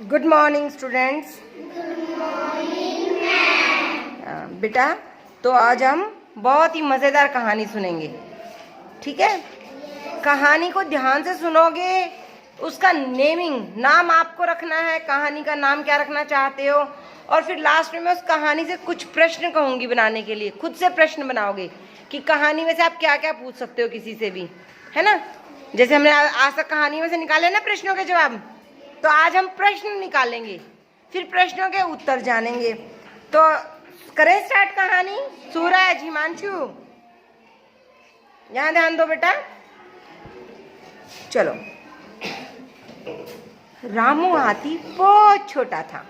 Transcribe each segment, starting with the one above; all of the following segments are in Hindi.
Good morning students. बेटा, तो आज हम बहुत ही मज़ेदार कहानी सुनेंगे, ठीक है? कहानी को ध्यान से सुनोगे। उसका नाम आपको रखना है। कहानी का नाम क्या रखना चाहते हो? और फिर लास्ट में मैं उस कहानी से कुछ प्रश्न कहूँगी बनाने के लिए। खुद से प्रश्न बनाओगे कि कहानी में से आप क्या क्या पूछ सकते हो किसी से भी, है ना? जैसे हमने आज तक कहानी में से निकाले ना प्रश्नों के जवाब, तो आज हम प्रश्न निकालेंगे, फिर प्रश्नों के उत्तर जानेंगे। तो करें स्टार्ट कहानी। सूरज, हिमांशु, यहाँ ध्यान दो बेटा। चलो। रामू हाथी बहुत छोटा था।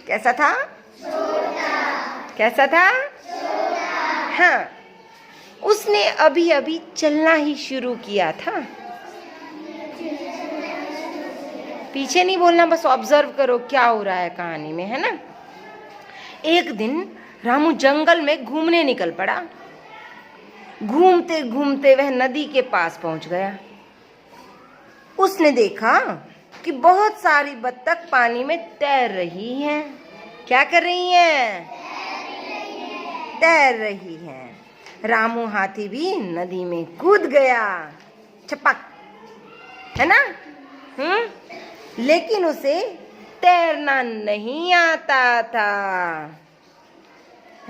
कैसा था? छोटा। कैसा था? छोटा। हाँ, उसने अभी अभी चलना ही शुरू किया था। पीछे नहीं बोलना, बस ऑब्जर्व करो क्या हो रहा है कहानी में, है ना? एक दिन रामू जंगल में घूमने निकल पड़ा। घूमते घूमते वह नदी के पास पहुंच गया। उसने देखा कि बहुत सारी बत्तख पानी में तैर रही हैं। क्या कर रही हैं? तैर रही हैं। रामू हाथी भी नदी में कूद गया, छपक, है ना? लेकिन उसे तैरना नहीं आता था।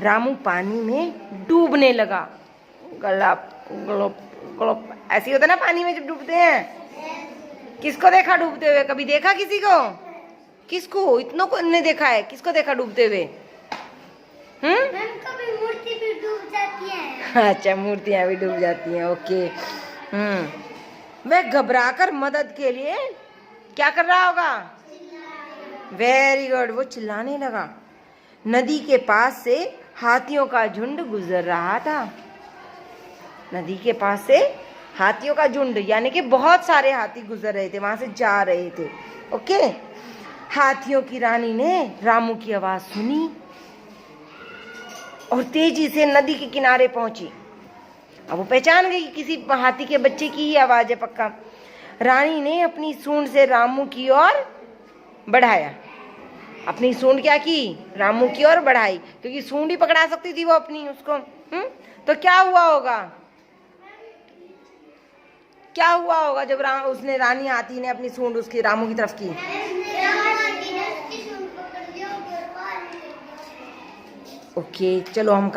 रामू पानी में डूबने लगा। गलप गलप गलप, ऐसे होता ना पानी में जब डूबते हैं। किसको देखा डूबते हुए? कभी देखा किसी को? किसको? इतनों को नहीं देखा है। किसको देखा डूबते हुए? कभी मूर्ति भी डूब जाती है। अच्छा, मूर्तियां भी डूब जाती हैं। ओके। वह घबराकर मदद के लिए क्या कर रहा होगा? वेरी गुड, वो चिल्लाने लगा। नदी के पास से हाथियों का झुंड गुजर रहा था। नदी के पास से हाथियों का झुंड, यानी कि बहुत सारे हाथी गुजर रहे थे, वहां से जा रहे थे। ओके। हाथियों की रानी ने रामू की आवाज सुनी और तेजी से नदी के किनारे पहुंची। अब वो पहचान गई कि किसी हाथी के बच्चे की ही आवाज है पक्का। रानी ने अपनी सूंड से रामू की ओर बढ़ाया। अपनी सूंड क्या की? रामू की ओर बढ़ाई, क्योंकि सूंड ही पकड़ा सकती थी वो अपनी उसको। तो क्या हुआ होगा? क्या हुआ होगा जब उसने रानी हाथी ने अपनी सूंड उसकी रामू की तरफ की? ओके, चलो हम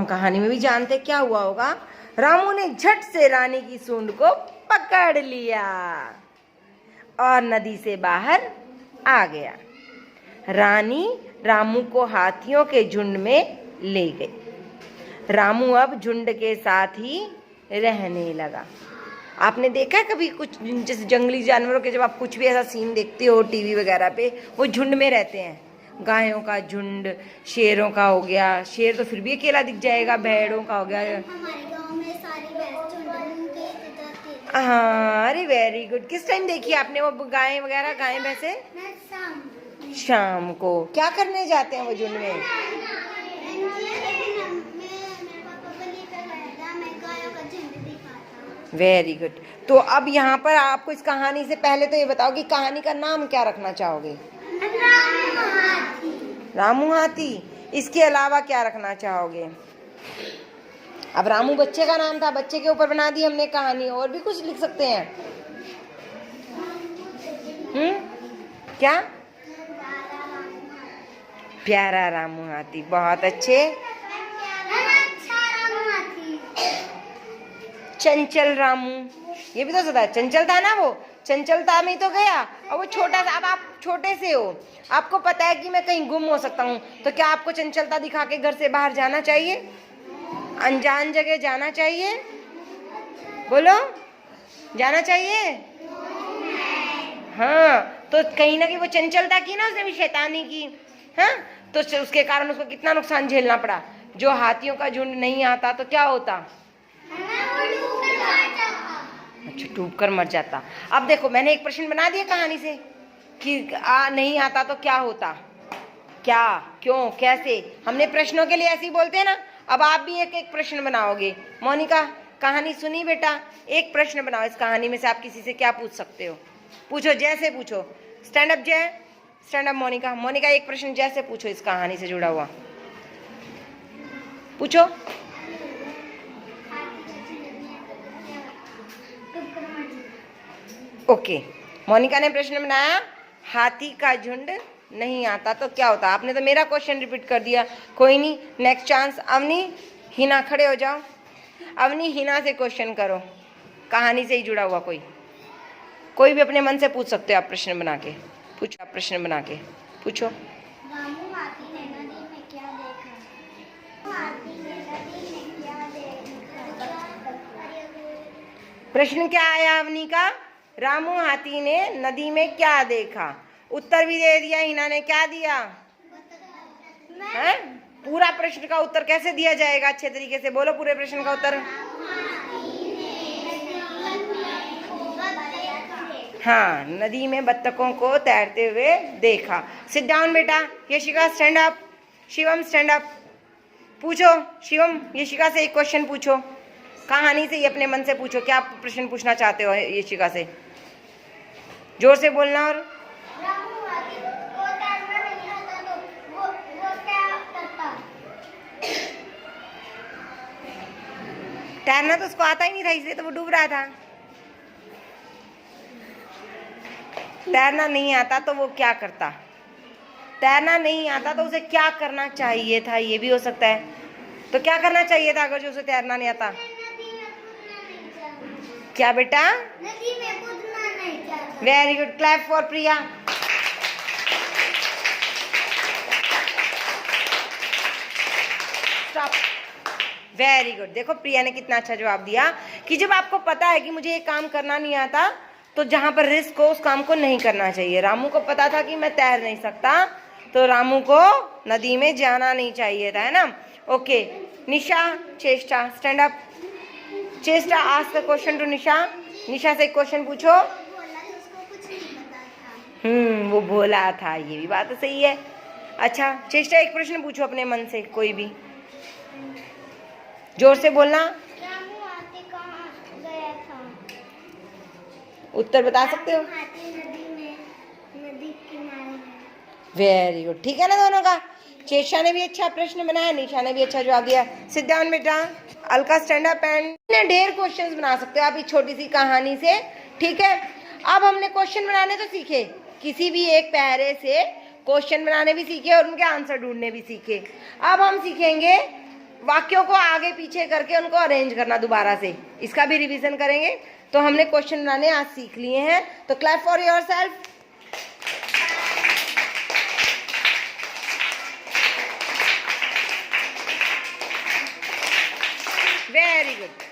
कहानी में भी जानते क्या हुआ होगा। रामू ने झट से रानी की सूंड को पकड़ लिया और नदी से बाहर आ गया। रानी रामू को हाथियों के झुंड में ले गई। रामू अब झुंड के साथ ही रहने लगा। आपने देखा है कभी कुछ जैसे जंगली जानवरों के, जब आप कुछ भी ऐसा सीन देखते हो टीवी वगैरह पे, वो झुंड में रहते हैं। गायों का झुंड, शेरों का हो गया। शेर तो फिर भी अकेला दिख जाएगा। भेड़ों का हो गया। हमारे गांव में सारी भैंस झुंड के। हाँ, अरे वेरी गुड। किस टाइम देखी आपने वो गायें वगैरह, गायें भैंसे? शाम को। क्या करने जाते हैं वो झुंड में? Very good. तो अब यहाँ पर आपको इस कहानी से पहले तो ये बताओ कि कहानी का नाम क्या रखना चाहोगे? रामू हाथी। इसके अलावा क्या रखना चाहोगे? अब रामू बच्चे का नाम था, बच्चे के ऊपर बना दी हमने कहानी। और भी कुछ लिख सकते हैं। क्या? प्यारा रामू हाथी। बहुत अच्छे। चंचल रामू, ये भी तो सदा चंचल था ना। वो चंचलता में तो गया। और वो छोटा सा, अब आप छोटे से हो, आपको पता है कि मैं कहीं गुम हो सकता हूँ, तो क्या आपको चंचलता दिखा के घर से बाहर जाना चाहिए? अनजान जगह जाना चाहिए? बोलो, जाना चाहिए? हाँ, तो कहीं ना कहीं वो चंचलता की ना, उसने भी शैतानी की। हाँ, तो उसके कारण उसको कितना नुकसान झेलना पड़ा। जो हाथियों का झुंड नहीं आता तो क्या होता? अच्छा, डूब कर मर जाता। अब देखो, मैंने एक प्रश्न बना दिया कहानी से कि नहीं आता तो क्या होता, क्या, क्यों, कैसे। हमने प्रश्नों के लिए ऐसे ही बोलते हैं ना। अब आप भी एक एक प्रश्न बनाओगे। मोनिका, कहानी सुनी बेटा? एक प्रश्न बनाओ इस कहानी में से। आप किसी से क्या पूछ सकते हो? पूछो, जैसे पूछो। स्टैंड अप जय, स्टैंड अप मोनिका। मोनिका एक प्रश्न जय से पूछो इस कहानी से जुड़ा हुआ, पूछो। ओके, मोनिका ने प्रश्न बनाया हाथी का झुंड नहीं आता तो क्या होता। आपने तो मेरा क्वेश्चन रिपीट कर दिया, कोई नहीं, नेक्स्ट चांस। अवनी, हिना खड़े हो जाओ। अवनी, हिना से क्वेश्चन करो, कहानी से ही जुड़ा हुआ कोई भी अपने मन से पूछ सकते हो आप, प्रश्न बना के पूछो, आप प्रश्न बना के पूछो। रामू हाथी ने नदी में क्या देखा? हाथी ने नदी में क्या देखा? प्रश्न क्या आया अवनी का? रामू हाथी ने नदी में क्या देखा। उत्तर भी दे दिया हिना ने, क्या दिया है? पूरा प्रश्न का उत्तर कैसे दिया जाएगा अच्छे तरीके से, बोलो पूरे प्रश्न का उत्तर। हाँ, नदी में बत्तखों को तैरते हुए देखा। सिट डाउन बेटा। Yashika stand up. Shivam stand up. पूछो शिवम, यशिका से एक क्वेश्चन पूछो, कहानी से ही अपने मन से पूछो, क्या प्रश्न पूछना चाहते हो यशिका से, जोर से बोलना। और रामू हाथी को तैरना नहीं आता तो वो क्या करता? तैरना तो उसको आता ही नहीं था, इसलिए तो वो डूब रहा था। तैरना नहीं आता तो वो क्या करता? तैरना नहीं आता तो उसे क्या करना चाहिए था, ये भी हो सकता है। तो क्या करना चाहिए था अगर जो उसे तैरना नहीं आता? नदी में कूदना नहीं चाहता। क्या बेटा? नदी में कूदना नहीं चाहता। Very good, clap for Priya. Stop. Very good. देखो प्रिया ने कितना अच्छा जवाब दिया कि जब आपको पता है कि मुझे ये काम करना नहीं आता तो जहां पर रिस्क हो उस काम को नहीं करना चाहिए। रामू को पता था कि मैं तैर नहीं सकता तो रामू को नदी में जाना नहीं चाहिए था, है ना। ओके, निशा चेष्टा स्टैंड अप। चेष्टा आस्क अ क्वेश्चन टू निशा। निशा से एक क्वेश्चन पूछो। बोला तो उसको कुछ नहीं पता था। वो बोला था, ये भी बात तो सही है। अच्छा चेष्टा, एक प्रश्न पूछो अपने मन से, कोई भी, जोर से बोलना। रामू हाथी कहाँ गया था? उत्तर बता सकते हो? हाथी नदी किनारे। वेरी गुड, ठीक है ना दोनों का। चेष्टा ने भी अच्छा प्रश्न बनाया, निशा ने भी अच्छा जवाब दिया। सिट डाउन बेटा। Alka stand up. एंड ढेर क्वेश्चंस बना सकते हो आप इस छोटी सी कहानी से, ठीक है। अब हमने क्वेश्चन बनाने तो सीखे, किसी भी एक पैरे से क्वेश्चन बनाने भी सीखे और उनके आंसर ढूंढने भी सीखे। अब हम सीखेंगे वाक्यों को आगे पीछे करके उनको अरेंज करना दोबारा से, इसका भी रिवीजन करेंगे। तो हमने क्वेश्चन बनाने आज सीख लिए हैं, तो clap for yourself. Very good.